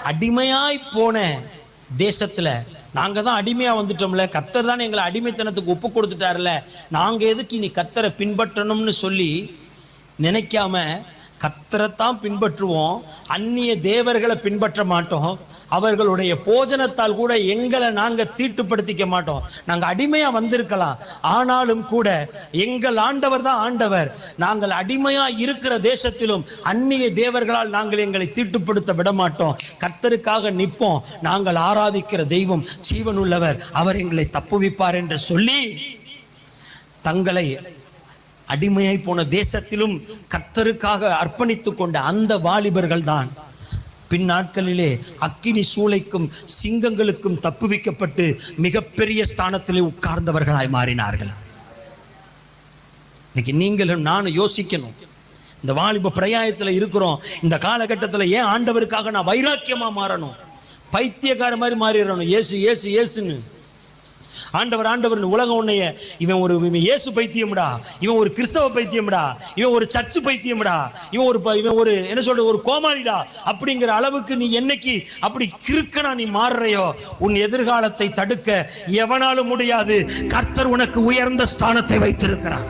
அடிமையாய் போன தேசத்துல நாங்க தான் அடிமையா வந்துட்டோம்ல, கர்த்தர் தான் எங்களை அடிமைத்தனத்துக்கு ஒப்பு கொடுத்துட்டாருல, நாங்க எதுக்கு இனி கர்த்தரை பின்பற்றணும்னு சொல்லி நினைக்காம கர்த்தரைத்தான் பின்பற்றுவோம், அந்நிய தேவர்களை பின்பற்ற மாட்டோம், அவர்களுடைய போஜனத்தால் கூட எங்களை நாங்க தீட்டுப்படுத்திக்க மாட்டோம். நாங்க அடிமையா வந்திருக்கலாம், ஆனாலும் கூட எங்கள் ஆண்டவர் தான் ஆண்டவர். நாங்கள் அடிமையா இருக்கிற தேசத்திலும் அந்நிய தேவர்களால் நாங்கள் எங்களை தீட்டுப்படுத்த விட மாட்டோம். கர்த்தருக்காக நிற்போம். நாங்கள் ஆராதிக்கிற தெய்வம் ஜீவனுள்ளவர், அவர் எங்களை தப்புவிப்பார் என்று சொல்லி தங்களை அடிமையாய் போன தேசத்திலும் கர்த்தருக்காக அர்ப்பணித்துக் கொண்ட அந்த வாலிபர்கள் தான் பின் நாட்களிலே அக்கினி சூளைக்கும் சிங்கங்களுக்கும் தப்புவிக்கப்பட்டு மிகப்பெரிய ஸ்தானத்திலே உட்கார்ந்தவர்களாய் மாறினார்கள். இன்னைக்கு நீங்களும் நானும் யோசிக்கணும். இந்த வாலிப பிரயாயத்தில் இருக்கிறோம். இந்த காலகட்டத்தில் ஏன் ஆண்டவருக்காக நான் வைராக்கியமா மாறணும்? பைத்தியக்கார மாதிரி மாறிடணும். ஏசு ஏசு ஏசுன்னு ஆண்டவர் ஆண்டவர் உலகம் உன்னைய இவன் இயேசு பைத்தியம்டா, இவன் ஒரு கிறிஸ்தவ பைத்தியம்டா, இவன் ஒரு சர்ச்சு பைத்தியம்டா, இவன் ஒரு என்ன சொல்ற ஒரு கோமாளிடா அப்படிங்கிற அளவுக்கு நீ என்னைக்கு அப்படி கிறுக்கனா நீ மாறுறையோ உன் எதிர்காலத்தை தடுக்க எவனாலும் முடியாது. கர்த்தர் உனக்கு உயர்ந்த ஸ்தானத்தை வைத்திருக்கிறார்.